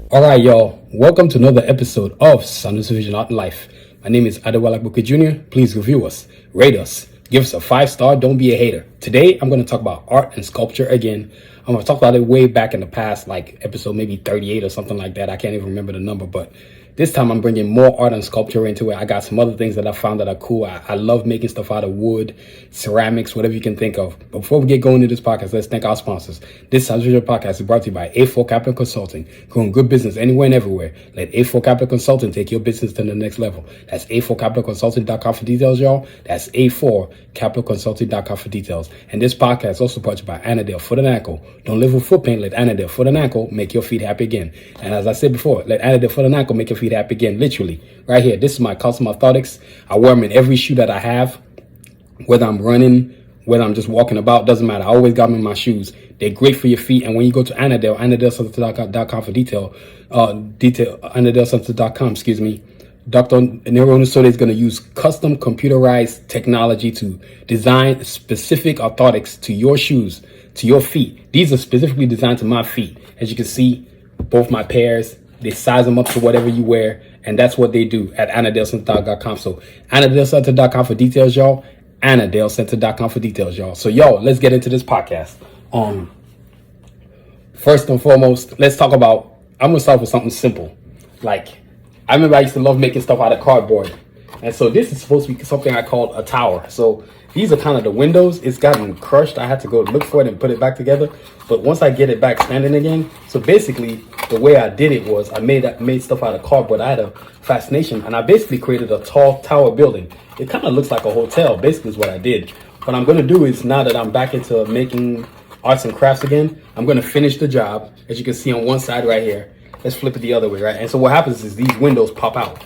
All right, y'all. Welcome to another episode of Sunday's Vision Art and Life. My name is Adewale Booker Jr. Please review us, rate us, give us a 5-star. Don't be a hater. Today, I'm going to talk about art and sculpture again. I'm going to talk about it way back in the past, like episode maybe 38 or something like that. I can't even remember the number, but this time I'm bringing more art and sculpture into it. I got some other things that I found that are cool. I love making stuff out of wood, ceramics, whatever you can think of. But before we get going into this podcast, let's thank our sponsors. This Sounds Visual podcast is brought to you by A4 Capital Consulting. Growing good business anywhere and everywhere. Let A4 Capital Consulting take your business to the next level. That's A4CapitalConsulting.com for details, y'all. That's A4CapitalConsulting.com for details. And this podcast is also brought to you by Annadale Foot and Ankle. Don't live with foot pain. Let Annadale Foot and Ankle make your feet happy again. And as I said before, let Annadale Foot and Ankle make your feet happy again. Literally, right here. This is my custom orthotics. I wear them in every shoe that I have, whether I'm running, whether I'm just walking about, doesn't matter. I always got them in my shoes. They're great for your feet. And when you go to AnnadaleCenter.com for AnnadaleCenter.com, excuse me, Dr. Nero Nusote is going to use custom computerized technology to design specific orthotics to your shoes, to your feet. These are specifically designed to my feet. As you can see, both my pairs, they size them up to whatever you wear, and that's what they do at AnnadaleCenter.com. So AnnadaleCenter.com for details, y'all. AnnadaleCenter.com for details, y'all. So, let's get into this podcast. First and foremost, let's talk about, I'm going to start with something simple. Like, I remember I used to love making stuff out of cardboard. And so this is supposed to be something I call a tower. So these are kind of the windows. It's gotten crushed. I had to go look for it and put it back together. But once I get it back standing again, so basically the way I did it was I made stuff out of cardboard. I had a fascination, and I basically created a tall tower building. It kind of looks like a hotel, basically is what I did. What I'm going to do is, now that I'm back into making arts and crafts again, I'm going to finish the job. As you can see on one side right here, let's flip it the other way, right? And so what happens is these windows pop out.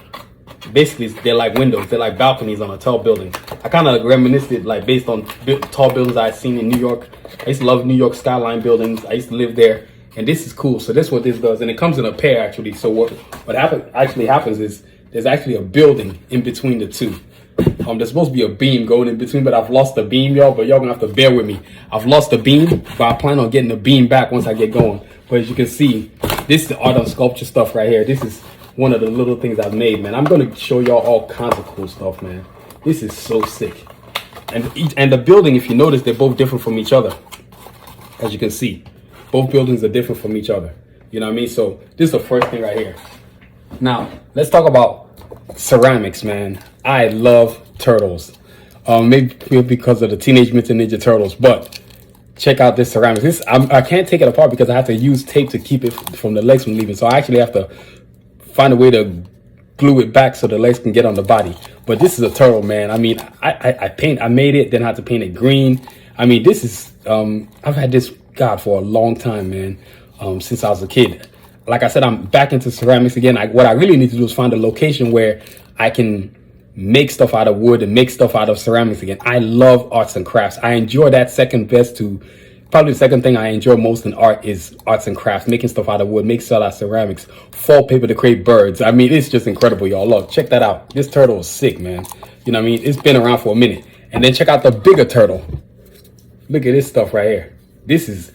Basically, they're like windows. They're like balconies on a tall building. I kind of reminisced it like based on tall buildings I've seen in New York. I used to love New York skyline buildings. I used to live there. And this is cool. So that's what this does. And it comes in a pair, actually. So what happens is there's actually a building in between the two. There's supposed to be a beam going in between, but I've lost the beam, y'all. But y'all gonna have to bear with me. I've lost the beam, but I plan on getting the beam back once I get going. But as you can see, this is the art and sculpture stuff right here. This is one of the little things I've made, man. I'm gonna show y'all all kinds of cool stuff, man. This is so sick. And the building, if you notice, they're both different from each other. As you can see, both buildings are different from each other. You know what I mean? So this is the first thing right here. Now, let's talk about ceramics, man. I love turtles. Maybe because of the Teenage Mutant Ninja Turtles, but check out this ceramics. I can't take it apart because I have to use tape to keep it from the legs from leaving. So I actually have to find a way to glue it back so the legs can get on the body. But this is a turtle, man. I mean, I made it, then I had to paint it green. I mean, this is, I've had this, God, for a long time, man, since I was a kid. Like I said, I'm back into ceramics again. What I really need to do is find a location where I can make stuff out of wood and make stuff out of ceramics again. I love arts and crafts. I enjoy that second best to, probably the second thing I enjoy most in art is arts and crafts, making stuff out of wood, make stuff out of ceramics, foil paper to create birds. I mean, it's just incredible, y'all. Look, check that out. This turtle is sick, man. You know what I mean? It's been around for a minute. And then check out the bigger turtle. Look at this stuff right here. This is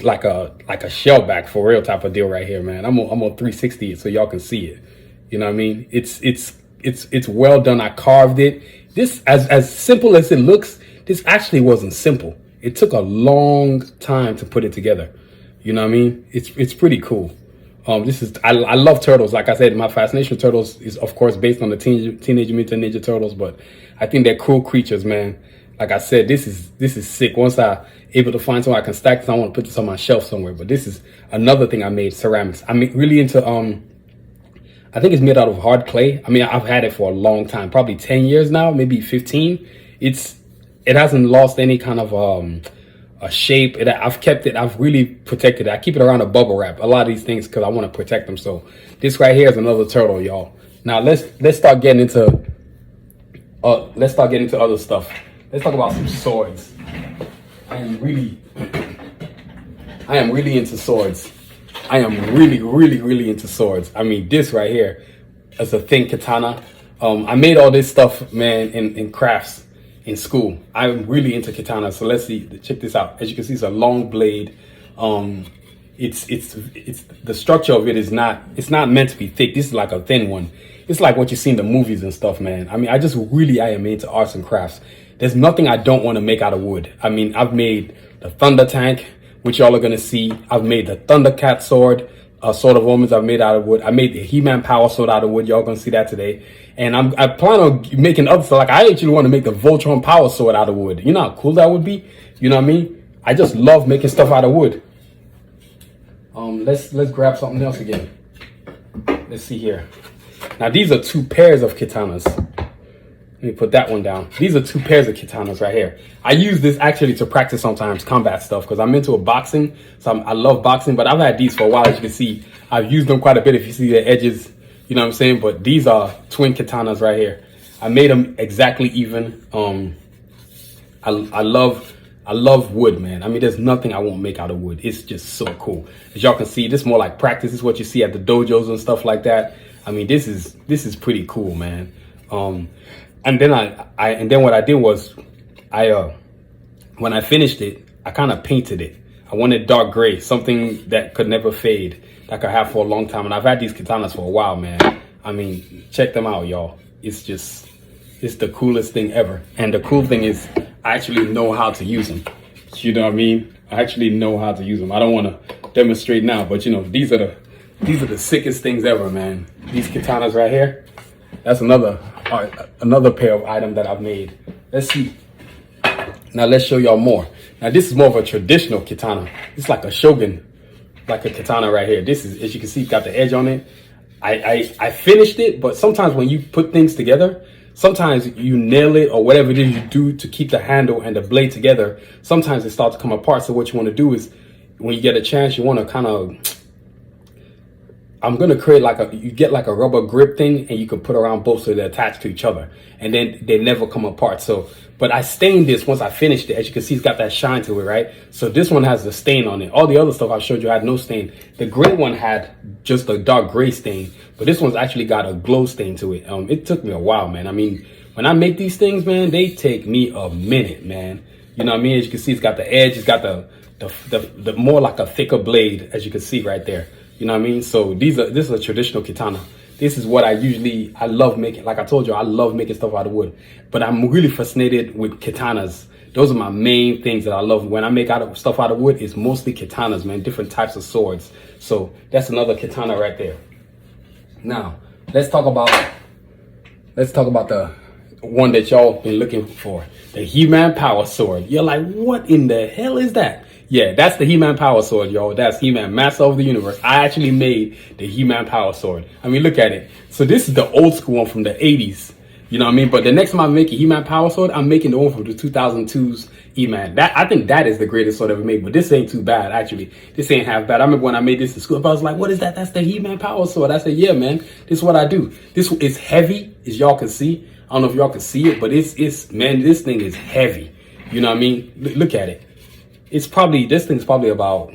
like a shellback for real type of deal right here, man. I'm on 360 it so y'all can see it. You know what I mean? It's well done. I carved it. This, as simple as it looks, this actually wasn't simple. It took a long time to put it together. You know what I mean? It's pretty cool. I love turtles. Like I said, my fascination with turtles is of course based on the Teenage Mutant Ninja Turtles, but I think they're cool creatures, man. Like I said, this is sick. Once I able to find somewhere I can stack this, I want to put this on my shelf somewhere. But this is another thing I made, ceramics. I'm really into I think it's made out of hard clay. I mean, I've had it for a long time, probably 10 years now, maybe 15. It hasn't lost any kind of a shape. I've kept it. I've really protected it. I keep it around a bubble wrap. A lot of these things because I want to protect them. So this right here is another turtle, y'all. Now let's start getting into other stuff. Let's talk about some swords. I am really into swords. I am really into swords. I mean, this right here is a thin katana. I made all this stuff, man, in crafts in school. I'm really into katana. So let's see, check this out. As you can see, it's a long blade. it's the structure of it is not, it's not meant to be thick. This is like a thin one. It's like what you see in the movies and stuff, man. I mean, I am into arts and crafts. There's nothing I don't want to make out of wood. I mean, I've made the Thunder Tank, which y'all are gonna see. I've made the Thundercat sword, Sword of Omens. I've made out of wood. I made the He-Man Power Sword out of wood. Y'all gonna see that today. And I plan on making other stuff. Like, I actually want to make the Voltron Power Sword out of wood. You know how cool that would be? You know what I mean? I just love making stuff out of wood. Let's grab something else again. Let's see here. Now, these are 2 pairs of katanas. Let me put that one down. These are 2 pairs of katanas right here. I use this actually to practice sometimes combat stuff because I'm into boxing. So I love boxing, but I've had these for a while. As you can see, I've used them quite a bit. If you see the edges, you know what I'm saying? But these are twin katanas right here. I made them exactly even. I love wood, man. I mean, there's nothing I won't make out of wood. It's just so cool. As y'all can see, this is more like practice. This is what you see at the dojos and stuff like that. I mean, this is pretty cool, man. And then what I did was when I finished it, I kind of painted it. I wanted dark gray, something that could never fade, that I could have for a long time. And I've had these katanas for a while, man. I mean, check them out, y'all. It's the coolest thing ever. And the cool thing is, I actually know how to use them. You know what I mean? I actually know how to use them. I don't want to demonstrate now, but you know, these are the sickest things ever, man. These katanas right here. That's another pair of items that I've made. Let's see. Now let's show y'all more. Now this is more of a traditional katana. It's like a shogun, like a katana right here. This is, as you can see, got the edge on it. I finished it, but sometimes when you put things together, sometimes you nail it or whatever it is you do to keep the handle and the blade together. Sometimes it starts to come apart. So what you want to do is, when you get a chance, you want to kind of, I'm going to create you get like a rubber grip thing and you can put around both so they're attached to each other and then they never come apart. So, but I stained this once I finished it. As you can see, it's got that shine to it, right? So this one has the stain on it. All the other stuff I showed you had no stain. The gray one had just a dark gray stain, but this one's actually got a glow stain to it. It took me a while, man. I mean, when I make these things, man, they take me a minute, man. You know what I mean? As you can see, it's got the edge. It's got the more like a thicker blade, as you can see right there. You know what I mean? So this is a traditional katana. This is what I love making. Like I told you, I love making stuff out of wood. But I'm really fascinated with katanas. Those are my main things that I love. When I make stuff out of wood, it's mostly katanas, man. Different types of swords. So that's another katana right there. Now, let's talk about the one that y'all been looking for. The He-Man Power Sword. You're like, what in the hell is that? Yeah, that's the He-Man Power Sword, y'all. That's He-Man, Master of the Universe. I actually made the He-Man Power Sword. I mean, look at it. So this is the old school one from the 80s. You know what I mean? But the next time I make a He-Man Power Sword, I'm making the one from the 2002's He-Man. I think that is the greatest sword ever made. But this ain't too bad, actually. This ain't half bad. I remember when I made this in school, I was like, what is that? That's the He-Man Power Sword. I said, yeah, man. This is what I do. This is heavy, as y'all can see. I don't know if y'all can see it, but man, this thing is heavy. You know what I mean? Look at it. This thing's probably about,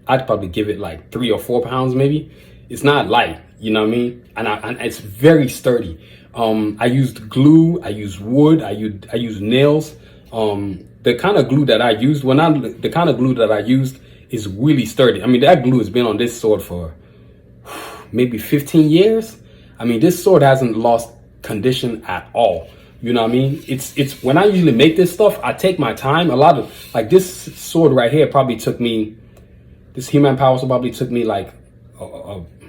I'd probably give it like 3 or 4 pounds maybe. It's not light, you know what I mean? And it's very sturdy. I used glue, I used wood, I used nails. The kind of glue that I used, is really sturdy. I mean, that glue has been on this sword for maybe 15 years. I mean, this sword hasn't lost condition at all. You know what I mean? It's when I usually make this stuff, I take my time. A lot of, like, this sword right here probably took me, this He-Man Power Sword probably took me like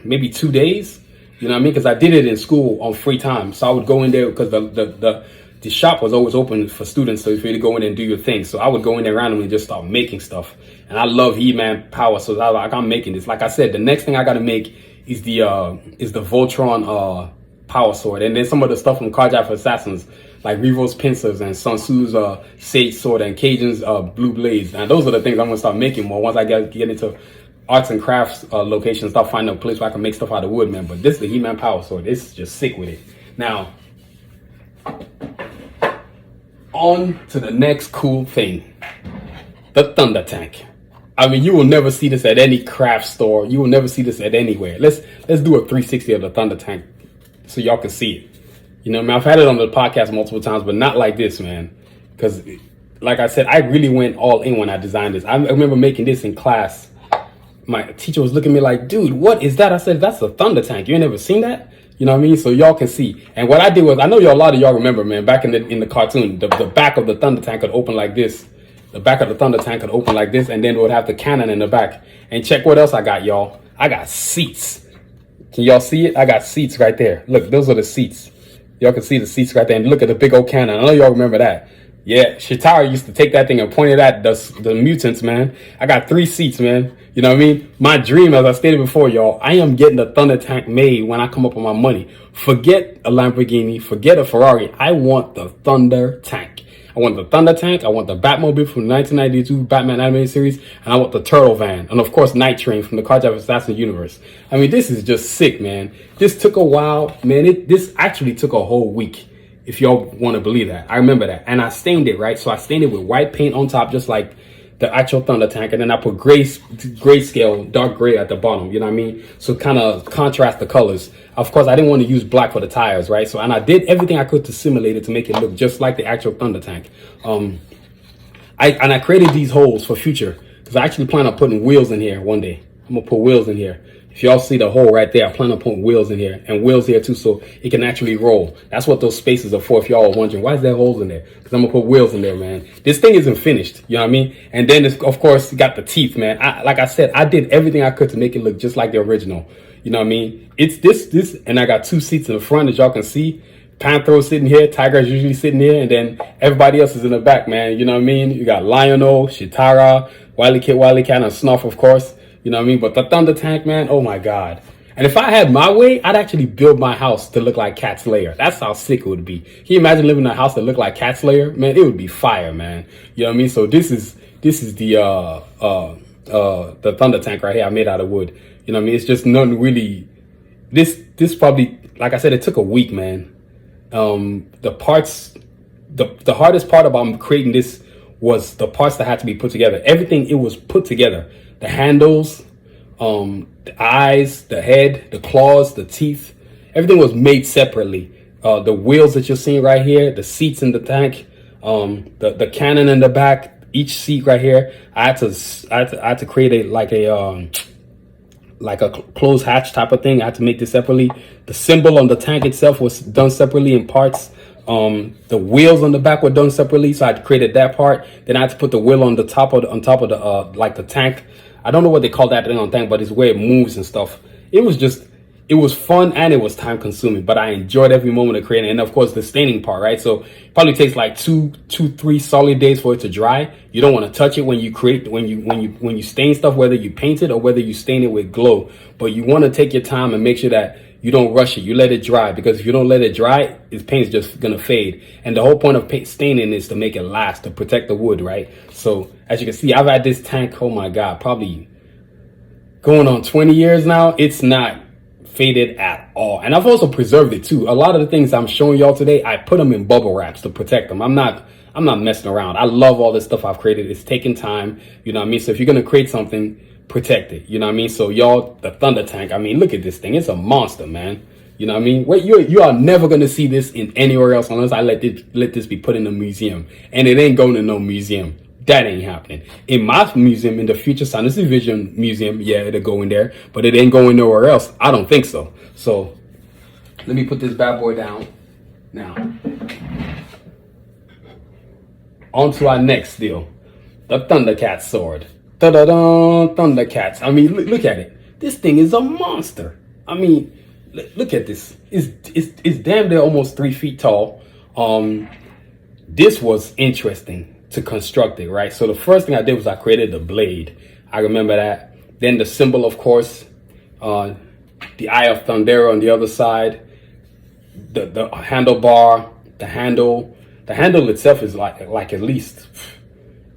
maybe 2 days. You know what I mean? Because I did it in school on free time. So I would go in there because the shop was always open for students. So if you to go in and do your thing. So I would go in there randomly and just start making stuff. And I love He-Man Power. So I was like, I'm making this. Like I said, the next thing I got to make is the Voltron Power Sword. And then some of the stuff from Carjack for Assassins, like Revo's pincers and Sun Tzu's Sage Sword and Cajun's Blue Blades. And those are the things I'm going to start making more once I get into arts and crafts locations, start finding a place where I can make stuff out of wood, man. But this is the He-Man Power Sword. It's just sick with it. Now, on to the next cool thing. The Thunder Tank. I mean, you will never see this at any craft store. You will never see this at anywhere. Let's do a 360 of the Thunder Tank so y'all can see it. You know, I mean, I've had it on the podcast multiple times, but not like this, man. Because, like I said, I really went all in when I designed this. I remember making this in class. my teacher was looking at me like, dude, what is that? I said, that's a thunder tank. You ain't never seen that? You know what I mean? So y'all can see. And what I did was, I know a lot of y'all remember, man, back in the cartoon, the back of the thunder tank could open like this. The back of the thunder tank could open like this, and then it would have the cannon in the back. And check what else I got, y'all. I got seats. Can y'all see it? I got seats right there. Look, those are the seats. Y'all can see the seats right there. And look at the big old cannon. I know y'all remember that. Yeah, Shitara used to take that thing and point it at the mutants, man. I got 3 seats, man. You know what I mean? My dream, as I stated before, y'all, I am getting the Thunder Tank made when I come up with my money. Forget a Lamborghini, forget a Ferrari. I want the Thunder Tank. I want the Thunder Tank. I want the Batmobile from the 1992 Batman animated series. And I want the Turtle Van. And of course, Night Train from the Carjack Assassin universe. I mean, this is just sick, man. This took a while, man. This actually took a whole week, if y'all want to believe that. I remember that. And I stained it, right? So I stained it with white paint on top, just like the actual Thunder Tank. And then I put grayscale, dark gray at the bottom. You know what I mean? So kind of contrast the colors. Of course, I didn't want to use black for the tires, right? So, and I did everything I could to simulate it to make it look just like the actual Thunder Tank. I created these holes for future, because I actually plan on putting wheels in here one day. I'm gonna put wheels in here. If y'all see the hole right there, I plan on putting wheels in here, and wheels here too, so it can actually roll. That's what those spaces are for, if y'all are wondering, why is there holes in there? Because I'm gonna put wheels in there, man. This thing isn't finished, you know what I mean? And then, it's, of course, you got the teeth, man. Like I said, I did everything I could to make it look just like the original. You know what I mean? It's this, and I got 2 seats in the front, as y'all can see. Panthro's sitting here, Tiger's usually sitting here, and then everybody else is in the back, man. You know what I mean? You got Lionel, Shitara, Wily Cat, and Snuff, of course. You know what I mean? But the Thunder Tank, man, oh my God. And if I had my way, I'd actually build my house to look like Cat's Lair. That's how sick it would be. Can you imagine living in a house that looked like Cat's Lair? Man, it would be fire, man. You know what I mean? So this is the Thunder Tank right here I made out of wood. You know what I mean? It's just nothing really. This probably, like I said, it took a week, man. The parts, the hardest part about creating this was the parts that had to be put together. Everything, it was put together. The handles, the eyes, the head, the claws, the teeth, everything was made separately. The wheels that you're seeing right here, the seats in the tank, the cannon in the back, each seat right here. I had to create like a closed hatch type of thing. I had to make this separately. The symbol on the tank itself was done separately in parts. The wheels on the back were done separately, so I created that part. Then I had to put the wheel on the top of the like the tank. I don't know what they call that thing on tank, but it's where it moves and stuff. It was fun and it was time consuming, but I enjoyed every moment of creating. And of course, the staining part, right? So it probably takes like 3 solid days for it to dry. You don't want to touch it when you create, when you stain stuff, whether you paint it or whether you stain it with glow. But you want to take your time and make sure that you don't rush it. You let it dry, because if you don't let it dry, its paint's just gonna fade. And the whole point of paint staining is to make it last, to protect the wood, right? So as you can see, I've had this tank, oh my God, probably going on 20 years now. It's not faded at all. And I've also preserved it too. A lot of the things I'm showing y'all today, I put them in bubble wraps to protect them. I'm not messing around. I love all this stuff I've created. It's taking time, you know what I mean? So if you're gonna create something, protect it, you know what I mean? So y'all, the Thunder Tank, I mean, look at this thing. It's a monster, man. You know what I mean? Wait, you are never gonna see this in anywhere else unless I let this be put in a museum. And it ain't going to no museum. That ain't happening. In my museum, in the Future Science Vision Museum, yeah, it'll go in there, but it ain't going nowhere else. I don't think so. So let me put this bad boy down now. On to our next deal, the Thundercat sword. Da-da-da, Thundercats. I mean, look at it. This thing is a monster. I mean, look at this. It's damn near almost 3 feet tall. This was interesting to construct it, right? So the first thing I did was I created the blade. I remember that. Then the symbol, of course, the Eye of Thundera on the other side, the handlebar, the handle itself is like at least,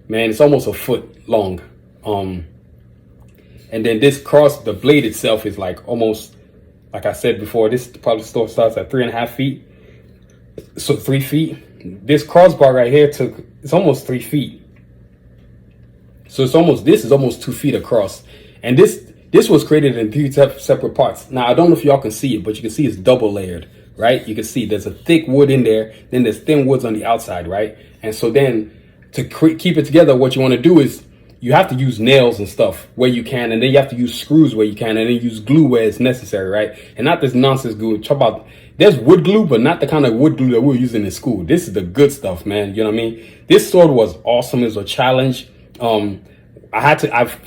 man, it's almost a foot long. And then this the blade itself is like almost, like I said before, this probably still starts at 3.5 feet. So 3 feet. This crossbar right here it's almost 3 feet. So this is almost 2 feet across. And this was created in 3 separate parts. Now, I don't know if y'all can see it, but you can see it's double layered, right? You can see there's a thick wood in there, then there's thin woods on the outside, right? And so then to keep it together, what you want to do is you have to use nails and stuff where you can, and then you have to use screws where you can, and then use glue where it's necessary, right? And not this nonsense glue. Talk about, there's wood glue, but not the kind of wood glue that we were using in school. This is the good stuff, man. You know what I mean? This sword was awesome. It was a challenge. I had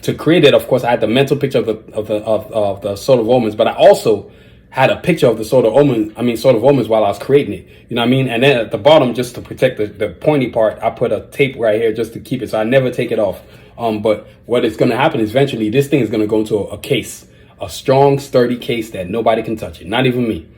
to create it. Of course, I had the mental picture of the sword of omens, but I also had a picture of the sword of omens while I was creating it. You know what I mean? And then at the bottom, just to protect the pointy part, I put a tape right here just to keep it, so I never take it off. But what is going to happen is eventually this thing is going to go into a case, a strong, sturdy case that nobody can touch it, not even me.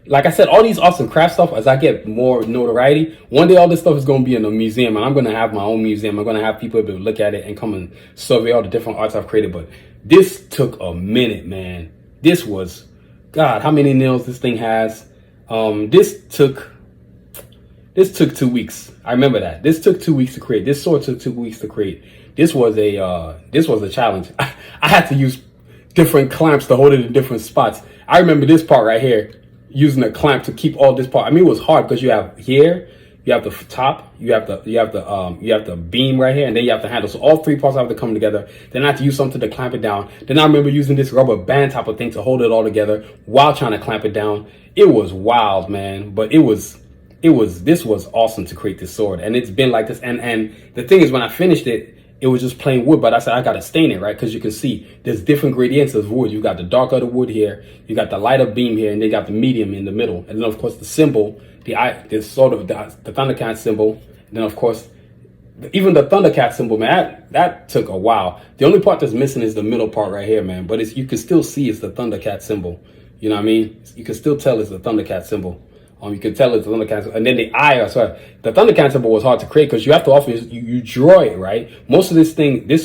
Like I said, all these awesome craft stuff, as I get more notoriety, one day all this stuff is going to be in a museum, and I'm going to have my own museum. I'm going to have people able to look at it and come and survey all the different arts I've created. But this took a minute, man. This was, God, how many nails this thing has. This took 2 weeks. I remember that. This took 2 weeks to create. This sword took 2 weeks to create. This was a challenge. I had to use different clamps to hold it in different spots. I remember this part right here, using a clamp to keep all this part. I mean, it was hard because you have here, you have the top, you have the beam right here, and then you have the handle. So all three parts have to come together. Then I have to use something to clamp it down. Then I remember using this rubber band type of thing to hold it all together while trying to clamp it down. It was wild, man. But this was awesome to create this sword, and it's been like this. And the thing is, when I finished it, it was just plain wood, but I said I gotta stain it, right? Because you can see there's different gradients of wood. You got the darker the wood here, you got the lighter beam here, and they got the medium in the middle. And then of course the symbol, the sort of the Thundercat symbol. And then of course, even the Thundercat symbol, man, that took a while. The only part that's missing is the middle part right here, man. But you can still see it's the Thundercat symbol. You know what I mean? You can still tell it's the Thundercat symbol. You can tell it's the Thundercat, and then the eye. The Thundercat symbol was hard to create because you have to you draw it, right? Most of this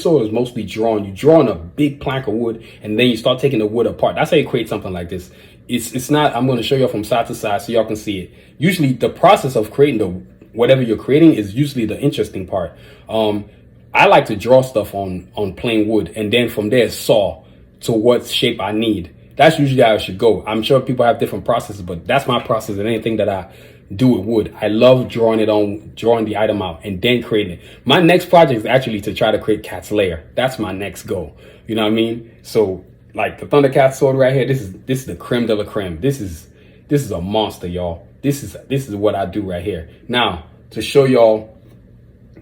sword is mostly drawn. You draw on a big plank of wood, and then you start taking the wood apart. That's how you create something like this. It's not. I'm going to show you from side to side so y'all can see it. Usually, the process of creating whatever you're creating is usually the interesting part. I like to draw stuff on plain wood, and then from there saw to what shape I need. That's usually how I should go. I'm sure people have different processes, but that's my process. And anything that I do with wood, I love drawing the item out and then creating it. My next project is actually to try to create Cat's lair. That's my next goal. You know what I mean? So like the Thundercat sword right here, this is the creme de la creme. This is a monster, y'all. This is what I do right here. Now to show y'all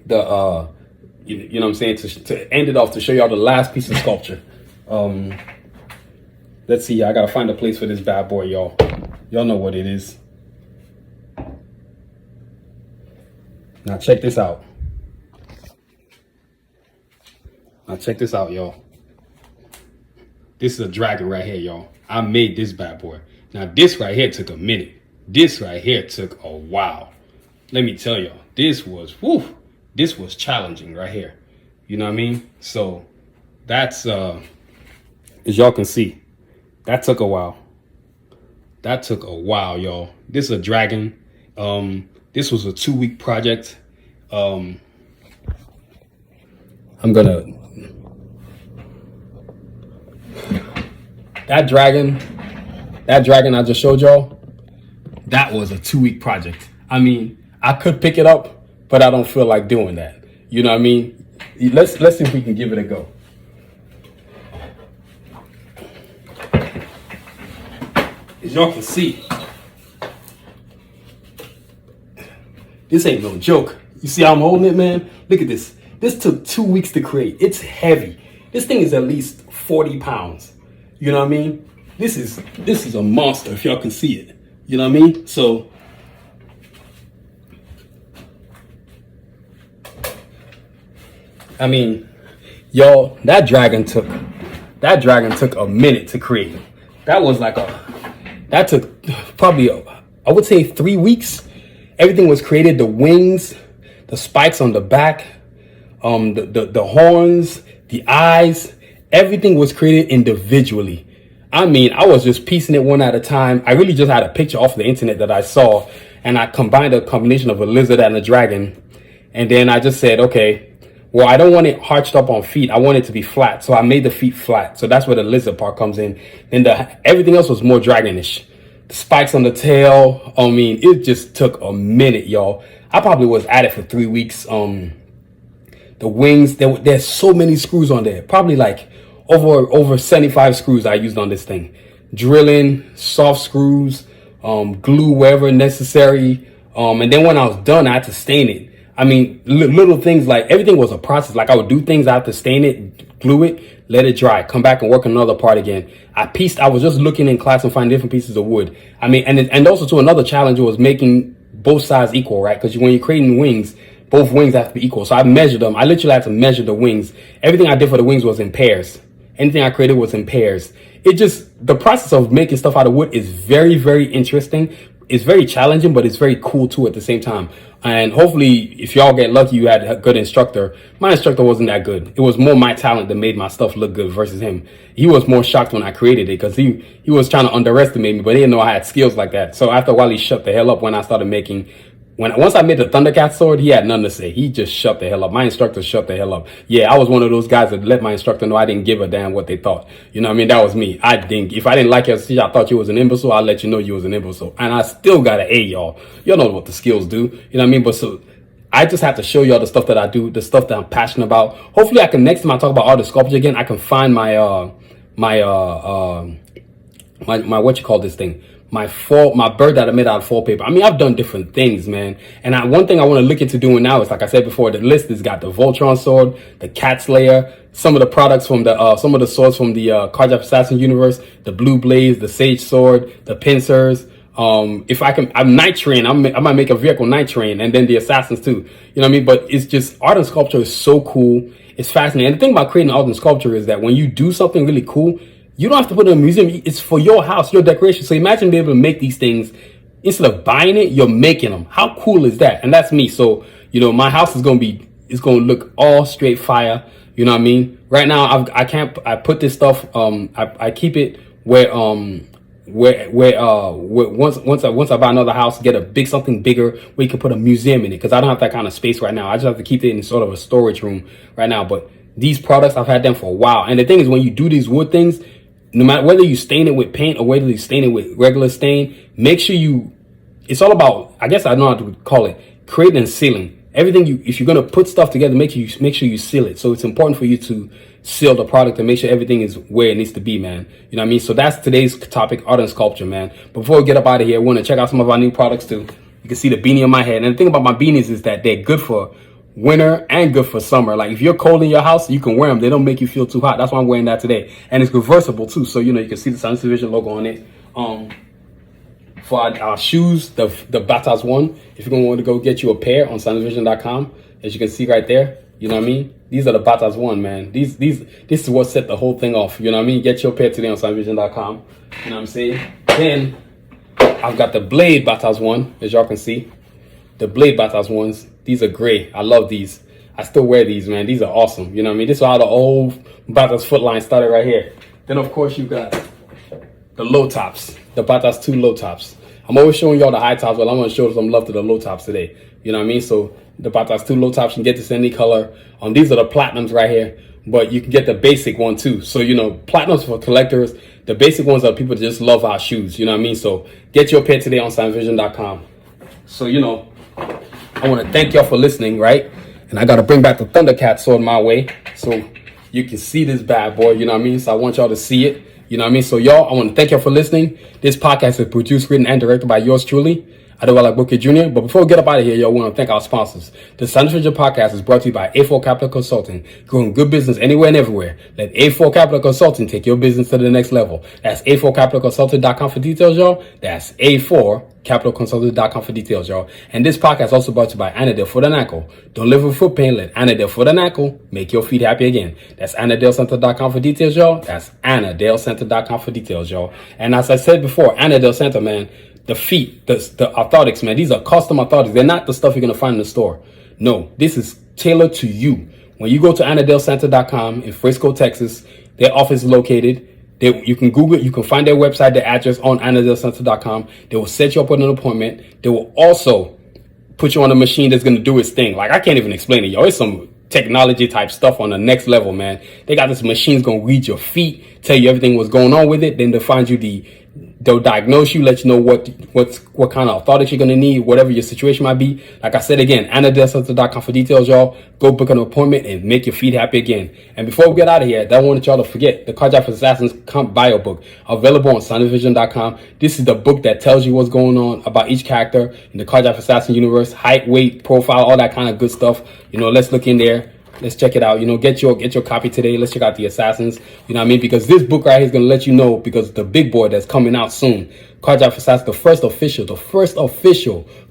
the you know what I'm saying, to end it off, to show y'all the last piece of sculpture. Let's see, I gotta find a place for this bad boy, y'all. Y'all know what it is. Now check this out. Y'all. This is a dragon right here, y'all. I made this bad boy. Now this right here took a minute. This right here took a while. Let me tell y'all, this was challenging right here. You know what I mean? So that's as y'all can see, that took a while. Y'all. This is a dragon. This was a 2-week project. That dragon I just showed y'all, that was a 2-week project. I mean, I could pick it up, but I don't feel like doing that. You know what I mean? Let's see if we can give it a go. As y'all can see, this ain't no joke. You see how I'm holding it, man? Look at this. This took 2 weeks to create. It's heavy. This thing is at least 40 pounds. You know what I mean? This is a monster, if y'all can see it. You know what I mean? So I mean, y'all, that dragon took a minute to create. That took probably, I would say 3 weeks. Everything was created, the wings, the spikes on the back, the horns, the eyes, everything was created individually. I mean, I was just piecing it one at a time. I really just had a picture off the internet that I saw, and I combined a combination of a lizard and a dragon. And then I just said, okay, well, I don't want it arched up on feet. I want it to be flat. So I made the feet flat. So that's where the lizard part comes in. Then everything else was more dragonish. The spikes on the tail. I mean, it just took a minute, y'all. I probably was at it for 3 weeks. The the wings. There's so many screws on there. Probably like over 75 screws I used on this thing. Drilling, soft screws, glue wherever necessary. And then when I was done, I had to stain it. I mean, little things like everything was a process. Like I would do things, I have to stain it, glue it, let it dry, come back and work another part again. I was just looking in class and finding different pieces of wood. I mean, and also too, another challenge was making both sides equal, right? Because when you're creating wings, both wings have to be equal. So I measured them. I literally had to measure the wings. Everything I did for the wings was in pairs. Anything I created was in pairs. The process of making stuff out of wood is very, very interesting. It's very challenging, but it's very cool too at the same time. And hopefully, if y'all get lucky, you had a good instructor. My instructor wasn't that good. It was more my talent that made my stuff look good versus him. He was more shocked when I created it because he was trying to underestimate me, but he didn't know I had skills like that. So after a while, he shut the hell up when I started making. Once I made the Thundercat sword, he had nothing to say. He just shut the hell up. My instructor shut the hell up. Yeah, I was one of those guys that let my instructor know I didn't give a damn what they thought. You know what I mean? That was me. If I didn't like your teacher, I thought you was an imbecile, I'll let you know you was an imbecile. And I still got an A, y'all. Y'all know what the skills do. You know what I mean? But so I just have to show y'all the stuff that I do, the stuff that I'm passionate about. Hopefully I can, next time I talk about art and sculpture again, I can find my what you call this thing? My bird that I made out of foil paper. I mean, I've done different things, man. And one thing I want to look into doing now is, like I said before, the list has got the Voltron sword, the Cat Slayer, some of the products from some of the swords from the Carjack Assassin universe, the Blue Blaze, the Sage sword, the Pincers. If I can, I'm Night Train. I might make a vehicle Night Train, and then the Assassins too. You know what I mean? But it's just, art and sculpture is so cool. It's fascinating. And the thing about creating art and sculpture is that when you do something really cool, you don't have to put it in a museum. It's for your house, your decoration. So imagine being able to make these things. Instead of buying it, you're making them. How cool is that? And that's me. So, you know, my house is going to look all straight fire. You know what I mean? Right now, I put this stuff, I keep it where once I buy another house, get something bigger where you can put a museum in it. Cause I don't have that kind of space right now. I just have to keep it in sort of a storage room right now. But these products, I've had them for a while. And the thing is, when you do these wood things, no matter whether you stain it with paint or whether you stain it with regular stain, make sure it's all about, I guess I know how to call it, creating and sealing. Everything if you're going to put stuff together, make sure you seal it. So it's important for you to seal the product and make sure everything is where it needs to be, man. You know what I mean? So that's today's topic, art and sculpture, man. But before we get up out of here, we want to check out some of our new products too. You can see the beanie on my head. And the thing about my beanies is that they're good for winter and good for summer. Like if you're cold in your house, you can wear them. They don't make you feel too hot. That's why I'm wearing that today. And it's reversible too. So, you know, you can see the Science Division logo on it. For our shoes, the Batas one, if you're going to want to go get you a pair on sciencevision.com, as you can see right there, you know what I mean? These are the Batas one, man. This is what set the whole thing off. You know what I mean? Get your pair today on sciencevision.com. You know what I'm saying? Then I've got the Blade Batas one, as y'all can see. The Blade Batas ones. These are great. I love these. I still wear these, man. These are awesome. You know what I mean? This is how the old Batas foot line started right here. Then, of course, you got the low tops. The Batas 2 low tops. I'm always showing y'all the high tops, but I'm going to show some love to the low tops today. You know what I mean? So the Batas 2 low tops, you can get this in any color. These are the platinums right here. But you can get the basic one too. So, you know, platinums for collectors. The basic ones are people that just love our shoes. You know what I mean? So get your pair today on sciencevision.com. So, you know, I want to thank y'all for listening, right? And I got to bring back the Thundercat sword my way so you can see this bad boy, you know what I mean? So I want y'all to see it, you know what I mean? So y'all, I want to thank y'all for listening. This podcast is produced, written, and directed by yours truly, Adewale Booker Jr. But before we get up out of here, y'all, want to thank our sponsors. The Science Division podcast is brought to you by A4 Capital Consulting, growing good business anywhere and everywhere. Let A4 Capital Consulting take your business to the next level. That's A4CapitalConsulting.com for details, y'all. That's A4CapitalConsulting.com for details, y'all. And this podcast is also brought to you by Anadel Foot and Ankle. Don't live with foot pain. Let Anadel Foot and Ankle make your feet happy again. That's AnadelCenter.com for details, y'all. That's AnadelCenter.com for details, y'all. And as I said before, Anadel Center, man, the feet, the orthotics, man, these are custom orthotics. They're not the stuff you're going to find in the store. No, this is tailored to you. When you go to AnadelCenter.com in Frisco, Texas, their office is located. You can Google it. You can find their website, their address on AnadelCenter.com. They will set you up with an appointment. They will also put you on a machine that's going to do its thing. Like, I can't even explain it, y'all. It's some technology type stuff on the next level, man. They got this machine's going to read your feet, tell you everything what's going on with it. Then they'll find you the They'll diagnose you, let you know what kind of orthotics you're gonna need, whatever your situation might be. Like I said again, AnnaDelSeltzer.com for details, y'all. Go book an appointment and make your feet happy again. And before we get out of here, I don't want y'all to forget the Carjack for Assassins bio book, available on SonicVision.com. This is the book that tells you what's going on about each character in the Carjack for Assassin universe, height, weight, profile, all that kind of good stuff. Let's look in there. Let's check it out. Get your copy today. Let's check out the Assassins. You know what I mean? Because this book right here is going to let you know, because the big boy that's coming out soon, Carjack for Assassins, the first official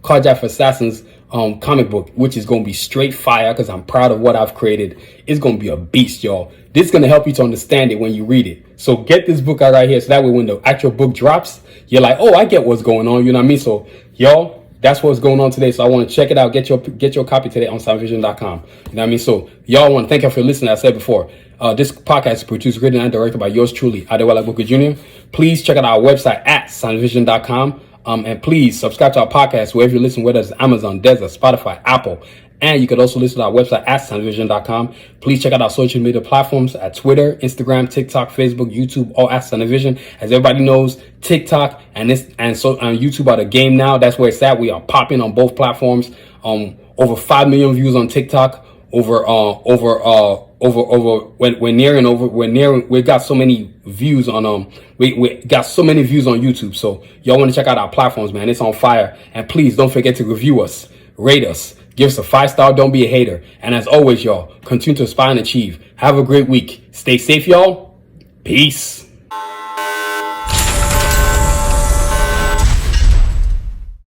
Carjack for Assassins comic book, which is going to be straight fire, because I'm proud of what I've created. It's going to be a beast, y'all. This is going to help you to understand it when you read it. So get this book out right here, so that way when the actual book drops, you're like, oh, I get what's going on. You know what I mean? So, y'all, that's what's going on today. So I want to check it out. Get your copy today on SonicVision.com. You know what I mean? So y'all, want to thank you for listening. I said before, this podcast is produced, written, and directed by yours truly, Adewale Booker Jr. Please check out our website at SonicVision.com. And please subscribe to our podcast wherever you listen, whether it's Amazon, Desert, Spotify, Apple. And you can also listen to our website at SonicVision.com. Please check out our social media platforms at Twitter, Instagram, TikTok, Facebook, YouTube, all at SonicVision. As everybody knows, TikTok and YouTube are the game now. That's where it's at. We are popping on both platforms. Over 5 million views on TikTok. We got so many views on we got so many views on YouTube. So y'all want to check out our platforms, man. It's on fire. And please don't forget to review us, rate us, give us a 5-star. Don't be a hater. And as always, y'all, continue to aspire and achieve. Have a great week. Stay safe, y'all. Peace.